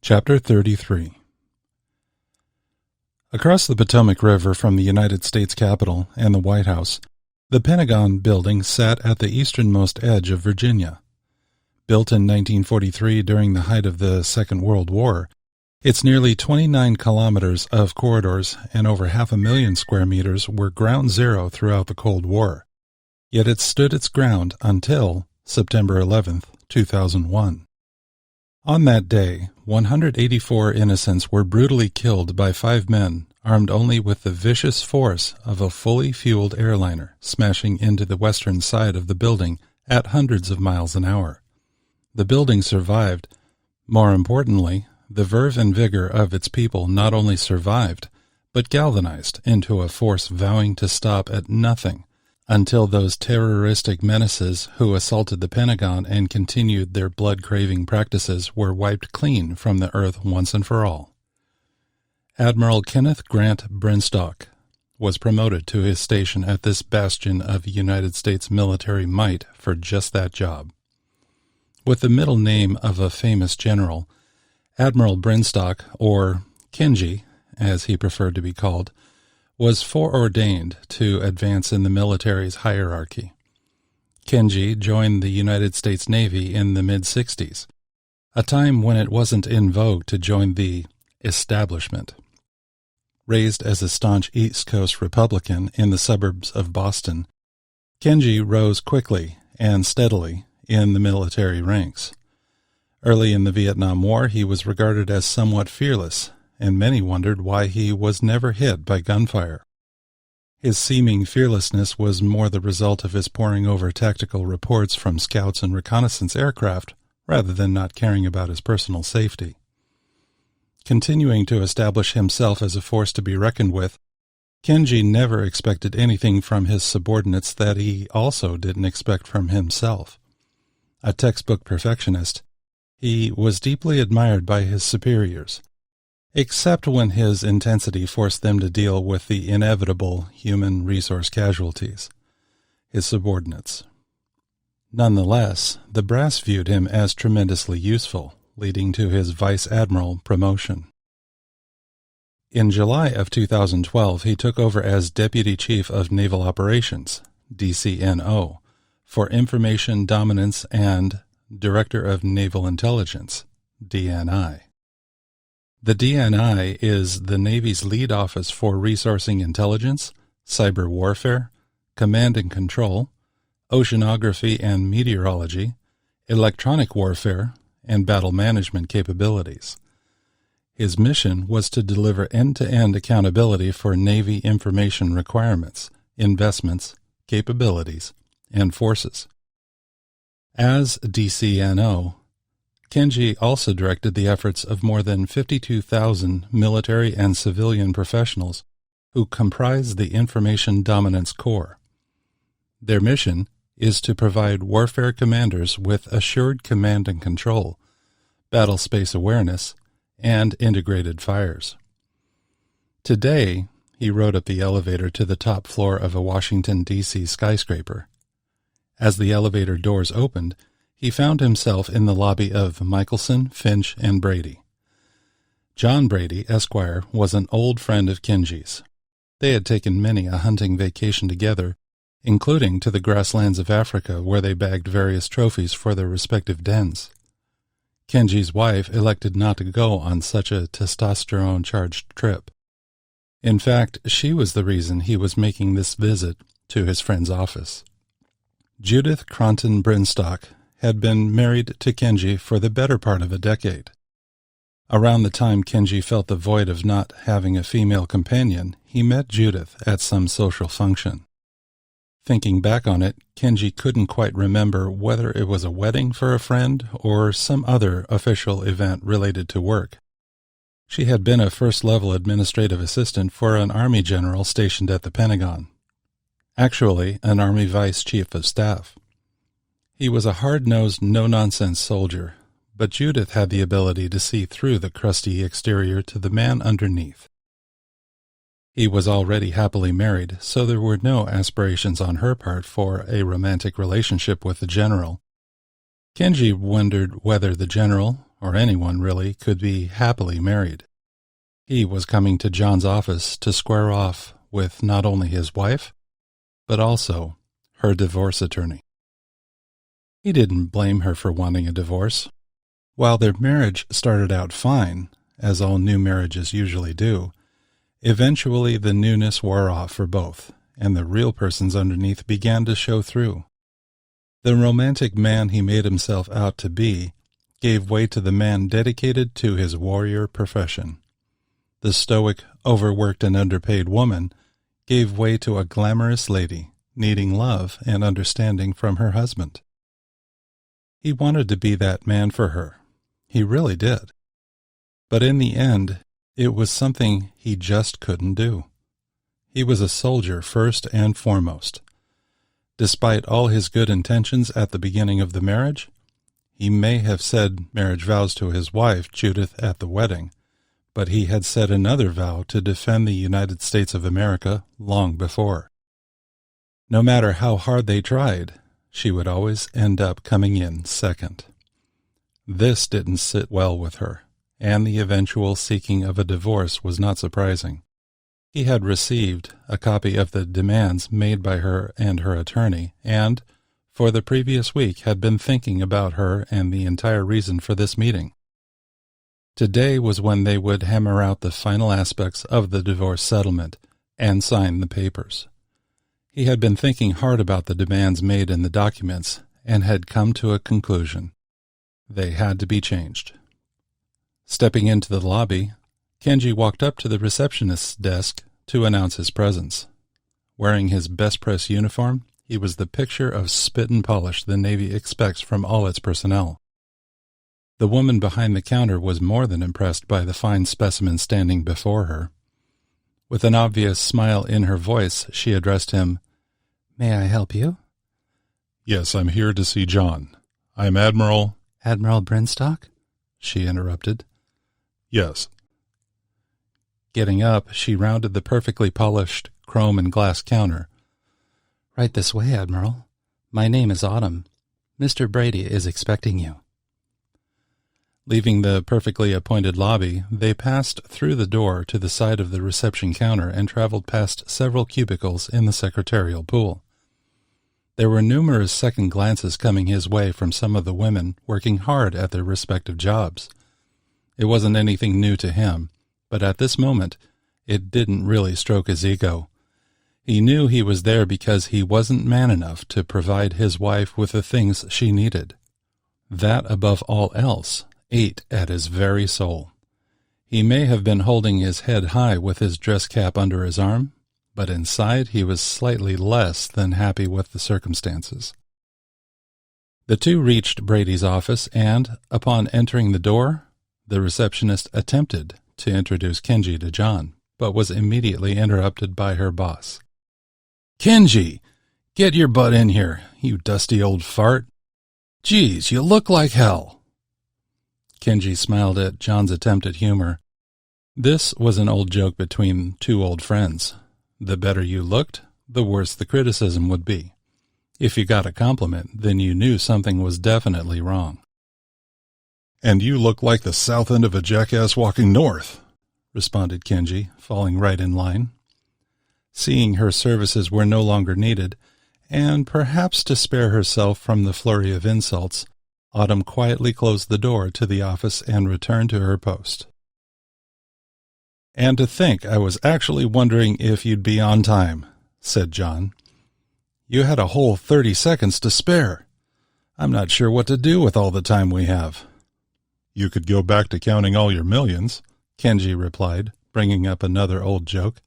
Chapter 33. Across the Potomac River from the United States Capitol and the White House, the Pentagon building sat at the easternmost edge of Virginia. Built in 1943 during the height of the Second World War, its nearly 29 kilometers of corridors and over 500,000 square meters were ground zero throughout the Cold War. Yet it stood its ground until September 11, 2001. On that day, 184 innocents were brutally killed by 5 men armed only with the vicious force of a fully fueled airliner smashing into the western side of the building at hundreds of miles an hour. The building survived. More importantly, the verve and vigor of its people not only survived, but galvanized into a force vowing to stop at nothing until those terroristic menaces who assaulted the Pentagon and continued their blood-craving practices were wiped clean from the earth once and for all. Admiral Kenneth Grant Brinstock was promoted to his station at this bastion of United States military might for just that job. With the middle name of a famous general, Admiral Brinstock, or Kenji, as he preferred to be called, was foreordained to advance in the military's hierarchy. Kenji joined the United States Navy in the mid-60s, a time when it wasn't in vogue to join the establishment. Raised as a staunch East Coast Republican in the suburbs of Boston, Kenji rose quickly and steadily in the military ranks. Early in the Vietnam War, he was regarded as somewhat fearless, and many wondered why he was never hit by gunfire. His seeming fearlessness was more the result of his poring over tactical reports from scouts and reconnaissance aircraft rather than not caring about his personal safety. Continuing to establish himself as a force to be reckoned with, Kenji never expected anything from his subordinates that he also didn't expect from himself. A textbook perfectionist, he was deeply admired by his superiors, except when his intensity forced them to deal with the inevitable human resource casualties, his subordinates. Nonetheless, the brass viewed him as tremendously useful, leading to his vice admiral promotion. In July of 2012, he took over as Deputy Chief of Naval Operations, DCNO, for Information Dominance and Director of Naval Intelligence, DNI. The DNI is the Navy's lead office for resourcing intelligence, cyber warfare, command and control, oceanography and meteorology, electronic warfare, and battle management capabilities. His mission was to deliver end-to-end accountability for Navy information requirements, investments, capabilities, and forces. As DCNO, Kenji also directed the efforts of more than 52,000 military and civilian professionals who comprise the Information Dominance Corps. Their mission is to provide warfare commanders with assured command and control, battle space awareness, and integrated fires. Today, he rode up the elevator to the top floor of a Washington, D.C. skyscraper. As the elevator doors opened, he found himself in the lobby of Michelson, Finch, and Brady. John Brady, Esquire, was an old friend of Kenji's. They had taken many a hunting vacation together, including to the grasslands of Africa where they bagged various trophies for their respective dens. Kenji's wife elected not to go on such a testosterone-charged trip. In fact, she was the reason he was making this visit to his friend's office. Judith Cronton Brinstock had been married to Kenji for the better part of a decade. Around the time Kenji felt the void of not having a female companion, he met Judith at some social function. Thinking back on it, Kenji couldn't quite remember whether it was a wedding for a friend or some other official event related to work. She had been a first-level administrative assistant for an Army general stationed at the Pentagon. Actually, an Army Vice Chief of Staff. He was a hard-nosed, no-nonsense soldier, but Judith had the ability to see through the crusty exterior to the man underneath. He was already happily married, so there were no aspirations on her part for a romantic relationship with the general. Kenji wondered whether the general, or anyone really, could be happily married. He was coming to John's office to square off with not only his wife, but also her divorce attorney. He didn't blame her for wanting a divorce. While their marriage started out fine, as all new marriages usually do, eventually the newness wore off for both, and the real persons underneath began to show through. The romantic man he made himself out to be gave way to the man dedicated to his warrior profession. The stoic, overworked and underpaid woman gave way to a glamorous lady needing love and understanding from her husband. He wanted to be that man for her. He really did. But in the end, it was something he just couldn't do. He was a soldier first and foremost. Despite all his good intentions at the beginning of the marriage, he may have said marriage vows to his wife, Judith, at the wedding, but he had said another vow to defend the United States of America long before. No matter how hard they tried, she would always end up coming in second. This didn't sit well with her, and the eventual seeking of a divorce was not surprising. He had received a copy of the demands made by her and her attorney, and, for the previous week, had been thinking about her and the entire reason for this meeting. Today was when they would hammer out the final aspects of the divorce settlement and sign the papers. He had been thinking hard about the demands made in the documents and had come to a conclusion. They had to be changed. Stepping into the lobby, Kenji walked up to the receptionist's desk to announce his presence. Wearing his best press uniform, he was the picture of spit and polish the Navy expects from all its personnel. The woman behind the counter was more than impressed by the fine specimen standing before her. With an obvious smile in her voice, she addressed him. "May I help you?" "Yes, I'm here to see John. I'm Admiral—" "Admiral Brinstock?" she interrupted. "Yes." Getting up, she rounded the perfectly polished chrome and glass counter. "Right this way, Admiral. My name is Autumn. Mr. Brady is expecting you." Leaving the perfectly appointed lobby, they passed through the door to the side of the reception counter and traveled past several cubicles in the secretarial pool. There were numerous second glances coming his way from some of the women working hard at their respective jobs. It wasn't anything new to him, but at this moment, it didn't really stroke his ego. He knew he was there because he wasn't man enough to provide his wife with the things she needed. That, above all else, ate at his very soul. He may have been holding his head high with his dress cap under his arm, but inside he was slightly less than happy with the circumstances. The two reached Brady's office and, upon entering the door, the receptionist attempted to introduce Kenji to John, but was immediately interrupted by her boss. "Kenji, get your butt in here, you dusty old fart. Geez, you look like hell." Kenji smiled at John's attempt at humor. This was an old joke between two old friends. The better you looked, the worse the criticism would be. If you got a compliment, then you knew something was definitely wrong. "And you look like the south end of a jackass walking north," responded Kenji, falling right in line. Seeing her services were no longer needed, and perhaps to spare herself from the flurry of insults, Autumn quietly closed the door to the office and returned to her post. "And to think I was actually wondering if you'd be on time," said John. "You had a whole 30 seconds to spare. I'm not sure what to do with all the time we have." "You could go back to counting all your millions," Kenji replied, bringing up another old joke.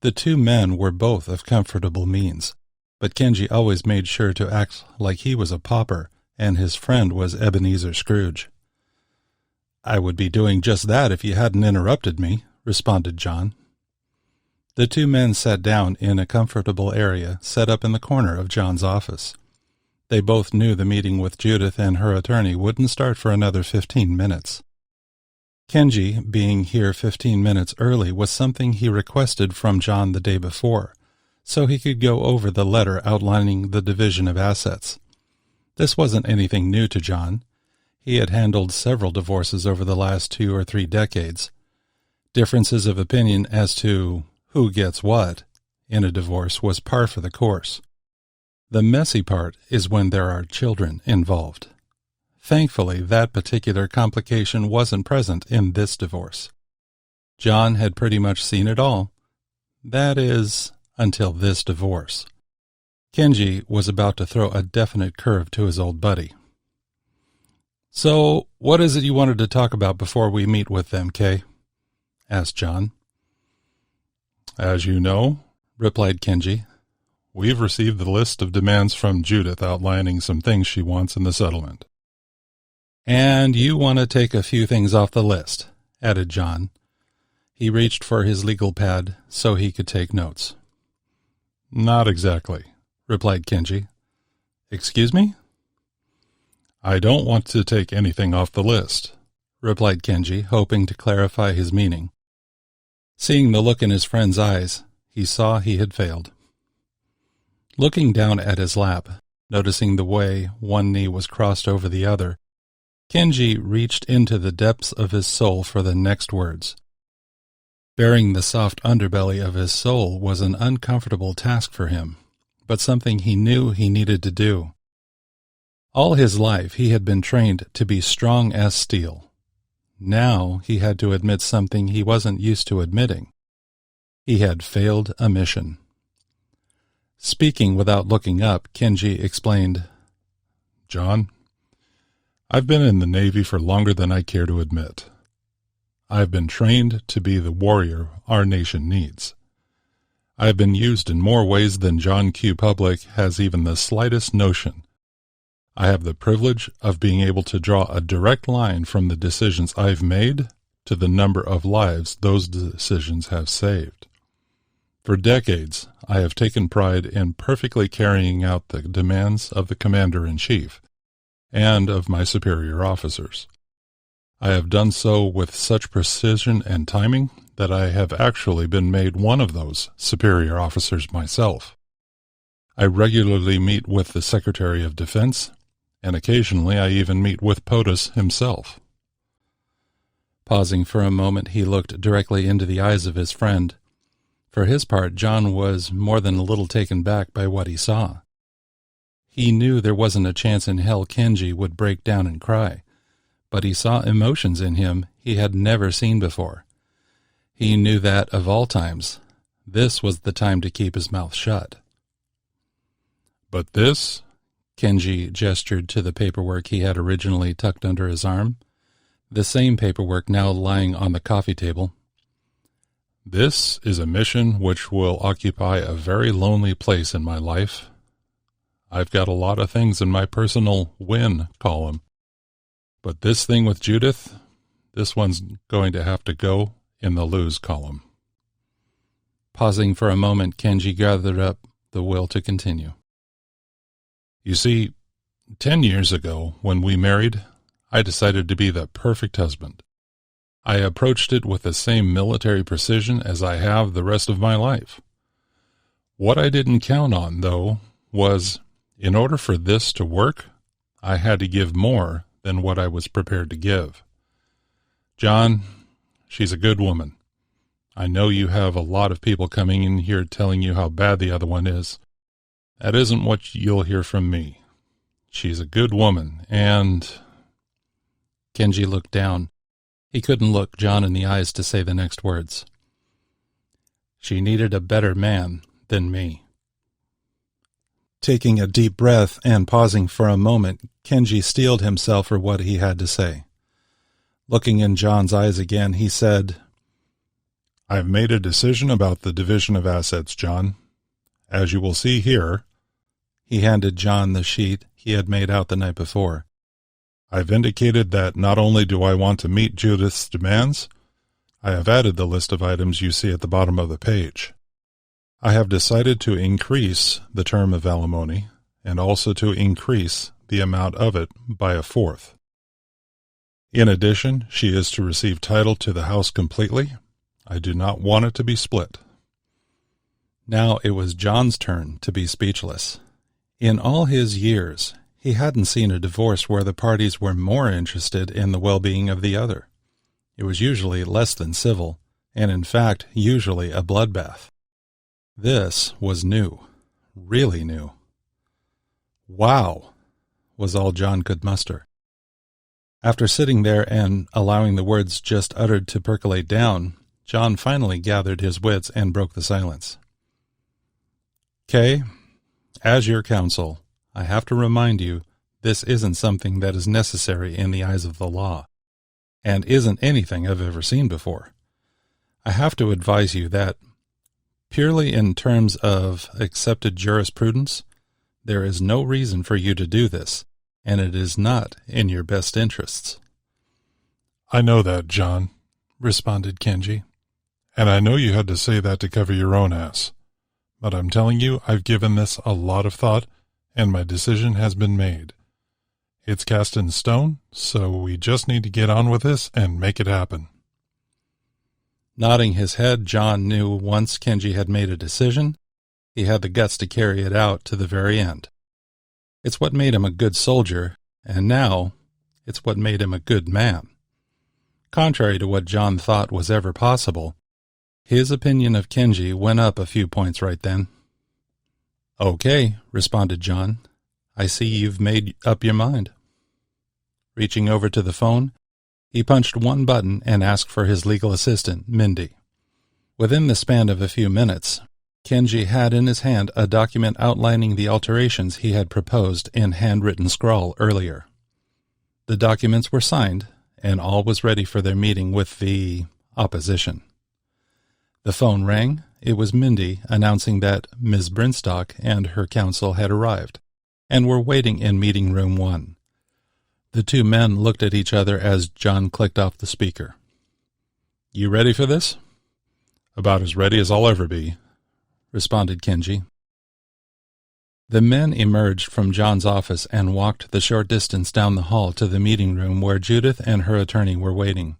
The two men were both of comfortable means, but Kenji always made sure to act like he was a pauper and his friend was Ebenezer Scrooge. "I would be doing just that if you hadn't interrupted me," responded John. The two men sat down in a comfortable area set up in the corner of John's office. They both knew the meeting with Judith and her attorney wouldn't start for another 15 minutes. Kenji, being here 15 minutes early, was something he requested from John the day before, so he could go over the letter outlining the division of assets. This wasn't anything new to John. He had handled several divorces over the last 2 or 3 decades. Differences of opinion as to who gets what in a divorce was par for the course. The messy part is when there are children involved. Thankfully, that particular complication wasn't present in this divorce. John had pretty much seen it all. That is, until this divorce. Kenji was about to throw a definite curve to his old buddy. "So, what is it you wanted to talk about before we meet with them, Kay?" asked John. "As you know," replied Kenji, "we've received the list of demands from Judith outlining some things she wants in the settlement." "And you want to take a few things off the list," added John. He reached for his legal pad so he could take notes. "Not exactly," replied Kenji. "Excuse me?" "I don't want to take anything off the list," replied Kenji, hoping to clarify his meaning. Seeing the look in his friend's eyes, he saw he had failed. Looking down at his lap, noticing the way one knee was crossed over the other, Kenji reached into the depths of his soul for the next words. Bearing the soft underbelly of his soul was an uncomfortable task for him, but something he knew he needed to do. All his life he had been trained to be strong as steel. Now he had to admit something he wasn't used to admitting. He had failed a mission. Speaking without looking up, Kenji explained, "John, I've been in the Navy for longer than I care to admit. I've been trained to be the warrior our nation needs. I've been used in more ways than John Q. Public has even the slightest notion. I have the privilege of being able to draw a direct line from the decisions I've made to the number of lives those decisions have saved. For decades, I have taken pride in perfectly carrying out the demands of the Commander-in-Chief and of my superior officers. I have done so with such precision and timing that I have actually been made one of those superior officers myself. I regularly meet with the Secretary of Defense, and occasionally I even meet with POTUS himself." Pausing for a moment, he looked directly into the eyes of his friend. For his part, John was more than a little taken back by what he saw. He knew there wasn't a chance in hell Kenji would break down and cry, but he saw emotions in him he had never seen before. He knew that, of all times, this was the time to keep his mouth shut. "But this," Kenji gestured to the paperwork he had originally tucked under his arm, the same paperwork now lying on the coffee table. "This is a mission which will occupy a very lonely place in my life. I've got a lot of things in my personal win column, but this thing with Judith, this one's going to have to go in the lose column." Pausing for a moment, Kenji gathered up the will to continue. "You see, 10 years ago, when we married, I decided to be the perfect husband. I approached it with the same military precision as I have the rest of my life. What I didn't count on, though, was, in order for this to work, I had to give more than what I was prepared to give. John, she's a good woman. I know you have a lot of people coming in here telling you how bad the other one is. That isn't what you'll hear from me. She's a good woman, and—" Kenji looked down. He couldn't look John in the eyes to say the next words. "She needed a better man than me." Taking a deep breath and pausing for a moment, Kenji steeled himself for what he had to say. Looking in John's eyes again, he said, "I've made a decision about the division of assets, John. As you will see here," he handed John the sheet he had made out the night before, "I've indicated that not only do I want to meet Judith's demands, I have added the list of items you see at the bottom of the page. I have decided to increase the term of alimony and also to increase the amount of it by 1/4. In addition, she is to receive title to the house completely. I do not want it to be split." Now it was John's turn to be speechless. In all his years, He hadn't seen a divorce where the parties were more interested in the well-being of the other. It was usually less than civil, and in fact usually a bloodbath. This was new, really new. "Wow," was all John could muster. After sitting there and allowing the words just uttered to percolate down, John finally gathered his wits and broke the silence. "Kay, as your counsel, I have to remind you this isn't something that is necessary in the eyes of the law, and isn't anything I've ever seen before. I have to advise you that, purely in terms of accepted jurisprudence, there is no reason for you to do this, and it is not in your best interests." "I know that, John," responded Kenji. "And I know you had to say that to cover your own ass. But I'm telling you, I've given this a lot of thought, and my decision has been made. It's cast in stone, so we just need to get on with this and make it happen." Nodding his head, John knew once Kenji had made a decision, he had the guts to carry it out to the very end. It's what made him a good soldier, and now it's what made him a good man. Contrary to what John thought was ever possible, his opinion of Kenji went up a few points right then. "Okay," responded John. "I see you've made up your mind." Reaching over to the phone, he punched one button and asked for his legal assistant, Mindy. Within the span of a few minutes, Kenji had in his hand a document outlining the alterations he had proposed in handwritten scrawl earlier. The documents were signed, and all was ready for their meeting with the opposition. The phone rang. It was Mindy announcing that Ms. Brinstock and her counsel had arrived, and were waiting in meeting room 1. The two men looked at each other as John clicked off the speaker. "You ready for this?" "About as ready as I'll ever be," responded Kenji. The men emerged from John's office and walked the short distance down the hall to the meeting room where Judith and her attorney were waiting.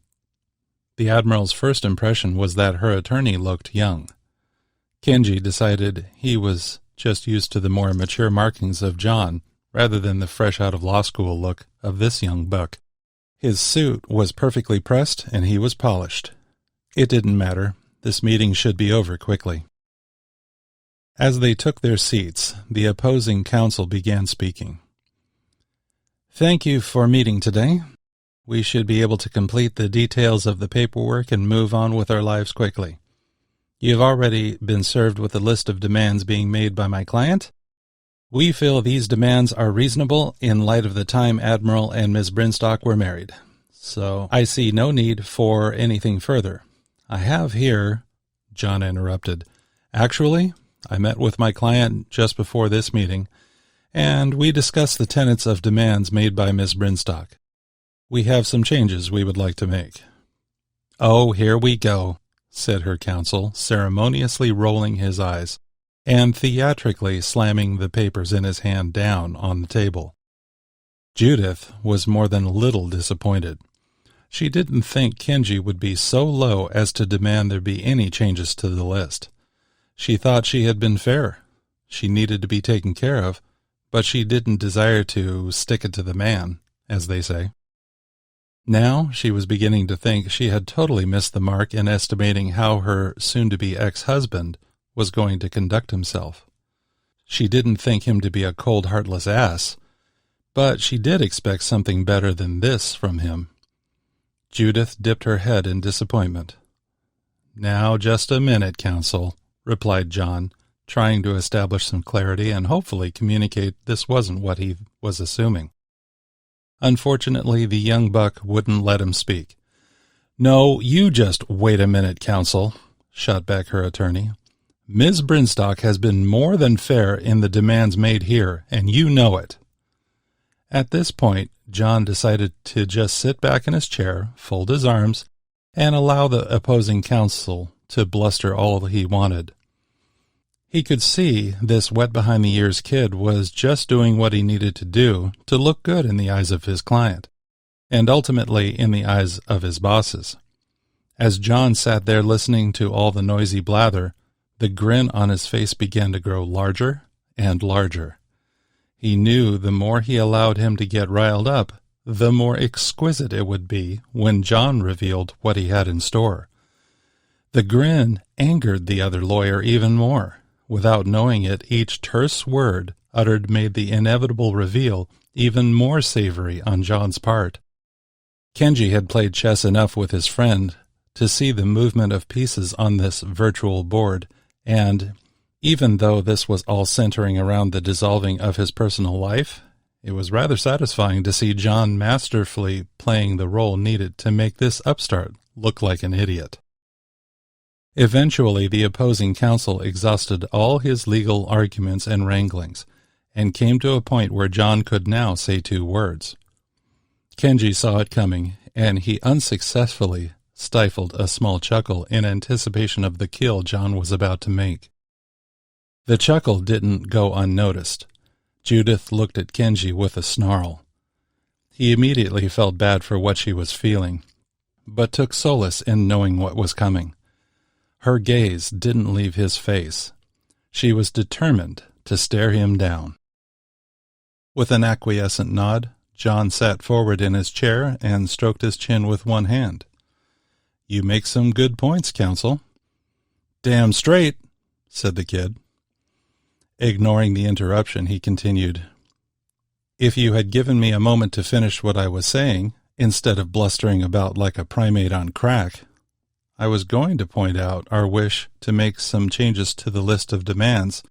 The Admiral's first impression was that her attorney looked young. Kenji decided he was just used to the more mature markings of John rather than the fresh-out-of-law-school look of this young buck. His suit was perfectly pressed, and he was polished. It didn't matter. This meeting should be over quickly. As they took their seats, the opposing counsel began speaking. "Thank you for meeting today. We should be able to complete the details of the paperwork and move on with our lives quickly. You have already been served with a list of demands being made by my client. We feel these demands are reasonable in light of the time Admiral and Ms. Brinstock were married, so I see no need for anything further. I have here—" John interrupted. "Actually, I met with my client just before this meeting, and we discussed the tenets of demands made by Ms. Brinstock. We have some changes we would like to make." "Oh, here we go," said her counsel, ceremoniously rolling his eyes and theatrically slamming the papers in his hand down on the table. Judith was more than a little disappointed. She didn't think Kenji would be so low as to demand there be any changes to the list. She thought she had been fair. She needed to be taken care of, but she didn't desire to stick it to the man, as they say. Now she was beginning to think she had totally missed the mark in estimating how her soon-to-be ex-husband was going to conduct himself. She didn't think him to be a cold, heartless ass, but she did expect something better than this from him. Judith dipped her head in disappointment. "Now, just a minute, counsel," replied John, trying to establish some clarity and hopefully communicate this wasn't what he was assuming. Unfortunately, the young buck wouldn't let him speak. "No, you just wait a minute, counsel," shot back her attorney. "Ms. Brinstock has been more than fair in the demands made here, and you know it." At this point, John decided to just sit back in his chair, fold his arms, and allow the opposing counsel to bluster all he wanted. He could see this wet-behind-the-ears kid was just doing what he needed to do to look good in the eyes of his client, and ultimately in the eyes of his bosses. As John sat there listening to all the noisy blather, the grin on his face began to grow larger and larger. He knew the more he allowed him to get riled up, the more exquisite it would be when John revealed what he had in store. The grin angered the other lawyer even more. Without knowing it, each terse word uttered made the inevitable reveal even more savory on John's part. Kenji had played chess enough with his friend to see the movement of pieces on this virtual board, and even though this was all centering around the dissolving of his personal life, it was rather satisfying to see John masterfully playing the role needed to make this upstart look like an idiot. Eventually, the opposing counsel exhausted all his legal arguments and wranglings, and came to a point where John could now say 2 words. Kenji saw it coming, and he unsuccessfully stifled a small chuckle in anticipation of the kill John was about to make. The chuckle didn't go unnoticed. Judith looked at Kenji with a snarl. He immediately felt bad for what she was feeling, but took solace in knowing what was coming. Her gaze didn't leave his face. She was determined to stare him down. With an acquiescent nod, John sat forward in his chair and stroked his chin with one hand. "You make some good points, counsel." "Damn straight," said the kid. Ignoring the interruption, he continued, "If you had given me a moment to finish what I was saying, instead of blustering about like a primate on crack, I was going to point out our wish to make some changes to the list of demands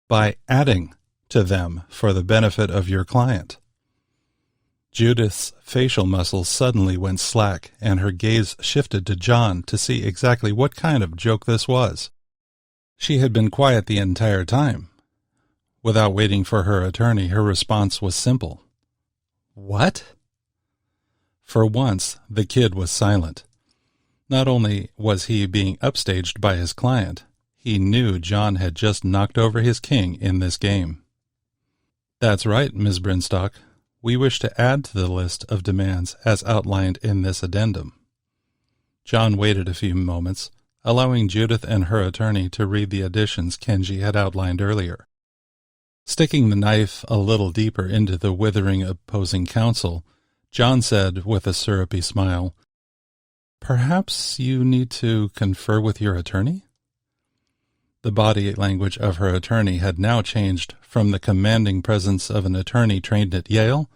by adding to them for the benefit of your client." Judith's facial muscles suddenly went slack, and her gaze shifted to John to see exactly what kind of joke this was. She had been quiet the entire time. Without waiting for her attorney, her response was simple. "What?" For once, the kid was silent. Not only was he being upstaged by his client, he knew John had just knocked over his king in this game. "That's right, Ms. Brinstock. We wish to add to the list of demands as outlined in this addendum." John waited a few moments, allowing Judith and her attorney to read the additions Kenji had outlined earlier. Sticking the knife a little deeper into the withering opposing counsel, John said with a syrupy smile, "Perhaps you need to confer with your attorney?" The body language of her attorney had now changed from the commanding presence of an attorney trained at Yale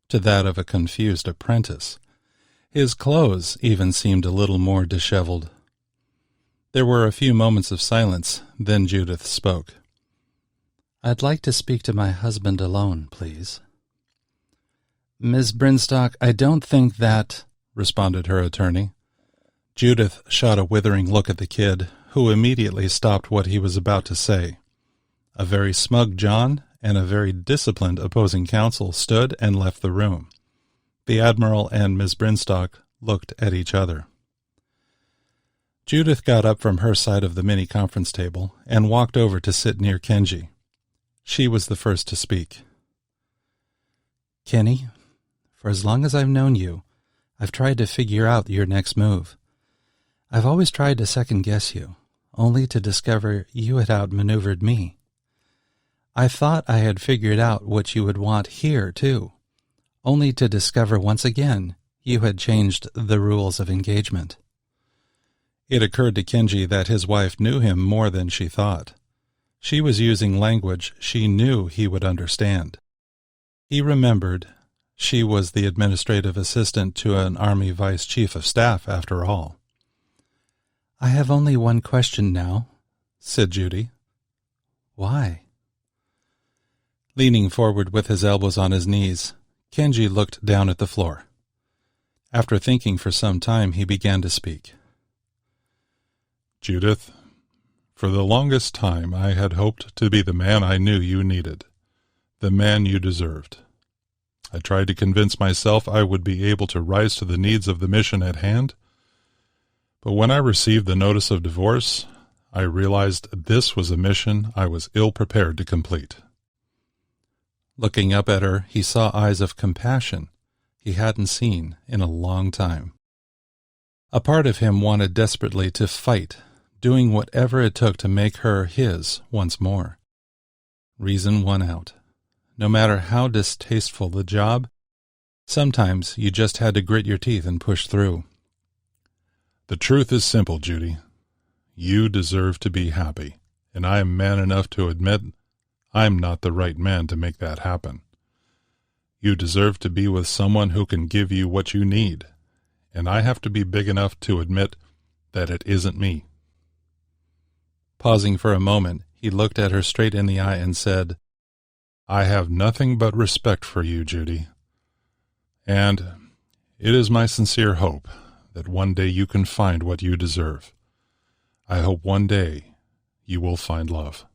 to that of a confused apprentice. His clothes even seemed a little more disheveled. There were a few moments of silence, then Judith spoke. "I'd like to speak to my husband alone, please." "Ms. Brinstock, I don't think that," responded her attorney. Judith shot a withering look at the kid, who immediately stopped what he was about to say. A very smug John and a very disciplined opposing counsel stood and left the room. The Admiral and Miss Brinstock looked at each other. Judith got up from her side of the mini-conference table and walked over to sit near Kenji. She was the first to speak. "Kenny, for as long as I've known you, I've tried to figure out your next move. I've always tried to second-guess you, only to discover you had outmaneuvered me. I thought I had figured out what you would want here, too, only to discover once again you had changed the rules of engagement." It occurred to Kenji that his wife knew him more than she thought. She was using language she knew he would understand. He remembered she was the administrative assistant to an Army Vice Chief of Staff, after all. "I have only one question now," said Judy. "Why?" Leaning forward with his elbows on his knees, Kenji looked down at the floor. After thinking for some time, he began to speak. "Judith, for the longest time I had hoped to be the man I knew you needed, the man you deserved. I tried to convince myself I would be able to rise to the needs of the mission at hand, but when I received the notice of divorce, I realized this was a mission I was ill-prepared to complete." Looking up at her, he saw eyes of compassion he hadn't seen in a long time. A part of him wanted desperately to fight, doing whatever it took to make her his once more. Reason won out. no matter how distasteful the job, sometimes you just had to grit your teeth and push through. The truth is simple, Judy. You deserve to be happy, and I am man enough to admit I'm not the right man to make that happen. You deserve to be with someone who can give you what you need, and I have to be big enough to admit that it isn't me. Pausing for a moment, he looked at her straight in the eye and said, I have nothing but respect for you, Judy. And it is my sincere hope that one day you can find what you deserve. I hope one day you will find love.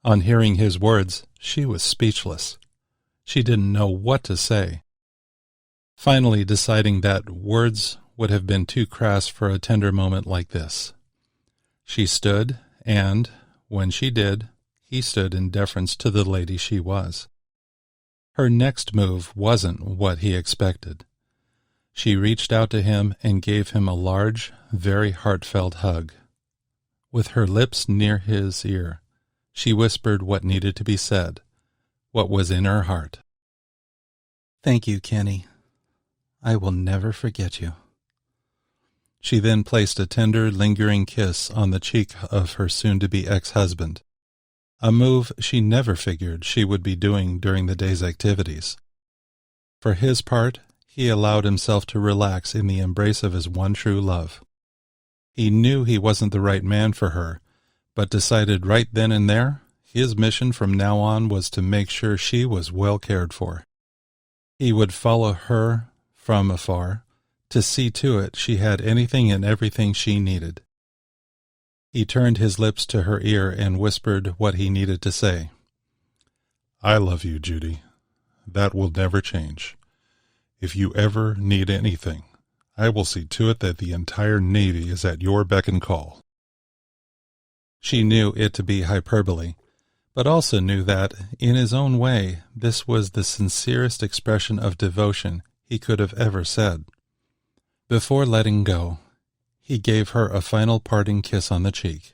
On hearing his words, she was speechless. She didn't know what to say. Finally deciding that words would have been too crass for a tender moment like this. She stood, and, when she did, he stood in deference to the lady she was. Her next move wasn't what he expected. She reached out to him and gave him a large, very heartfelt hug. With her lips near his ear, she whispered what needed to be said, what was in her heart. "Thank you, Kenny. I will never forget you." She then placed a tender, lingering kiss on the cheek of her soon-to-be ex-husband, a move she never figured she would be doing during the day's activities. For his part, he allowed himself to relax in the embrace of his one true love. He knew he wasn't the right man for her, but decided right then and there his mission from now on was to make sure she was well cared for. He would follow her from afar to see to it she had anything and everything she needed. He turned his lips to her ear and whispered what he needed to say. I love you, Judy. That will never change. If you ever need anything, I will see to it that the entire Navy is at your beck and call. She knew it to be hyperbole, but also knew that, in his own way, this was the sincerest expression of devotion he could have ever said. Before letting go, he gave her a final parting kiss on the cheek,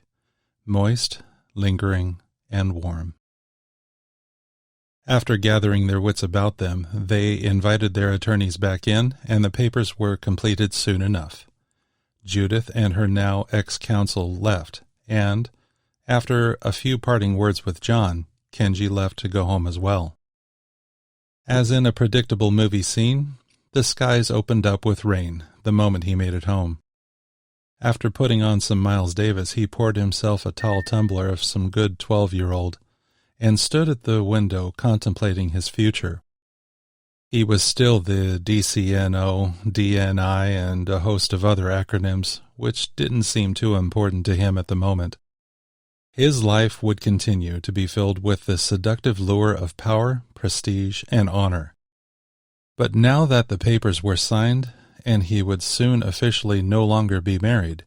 moist, lingering, and warm. After gathering their wits about them, they invited their attorneys back in, and the papers were completed soon enough. Judith and her now ex-counsel left, and, after a few parting words with John, Kenji left to go home as well. As in a predictable movie scene, the skies opened up with rain the moment he made it home. After putting on some Miles Davis, he poured himself a tall tumbler of some good 12-year-old and stood at the window contemplating his future. He was still the DCNO, DNI, and a host of other acronyms, which didn't seem too important to him at the moment. His life would continue to be filled with the seductive lure of power, prestige, and honor. But now that the papers were signed, and he would soon officially no longer be married,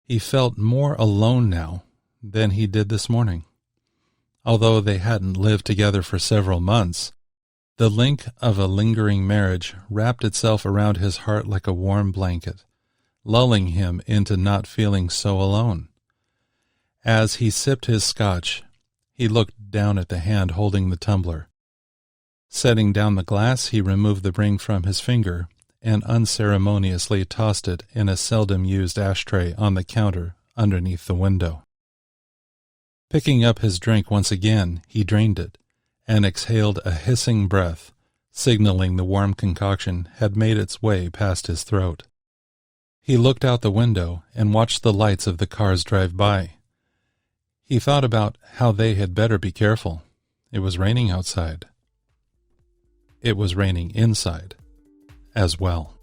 he felt more alone now than he did this morning. Although they hadn't lived together for several months, the link of a lingering marriage wrapped itself around his heart like a warm blanket, lulling him into not feeling so alone. As he sipped his scotch, he looked down at the hand holding the tumbler. Setting down the glass, he removed the ring from his finger and unceremoniously tossed it in a seldom-used ashtray on the counter underneath the window. Picking up his drink once again, he drained it and exhaled a hissing breath, signaling the warm concoction had made its way past his throat. He looked out the window and watched the lights of the cars drive by. He thought about how they had better be careful. It was raining outside. It was raining inside as well.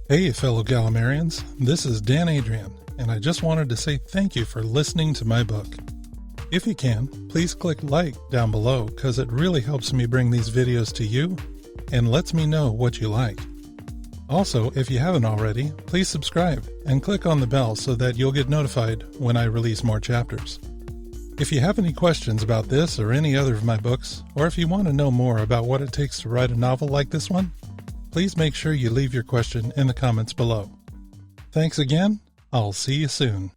Hey, fellow Galimarians, this is Dan Adrian, and I just wanted to say thank you for listening to my book. If you can, please click like down below, because it really helps me bring these videos to you and lets me know what you like. Also, if you haven't already, please subscribe and click on the bell so that you'll get notified when I release more chapters. If you have any questions about this or any other of my books, or if you want to know more about what it takes to write a novel like this one, please make sure you leave your question in the comments below. Thanks again. I'll see you soon.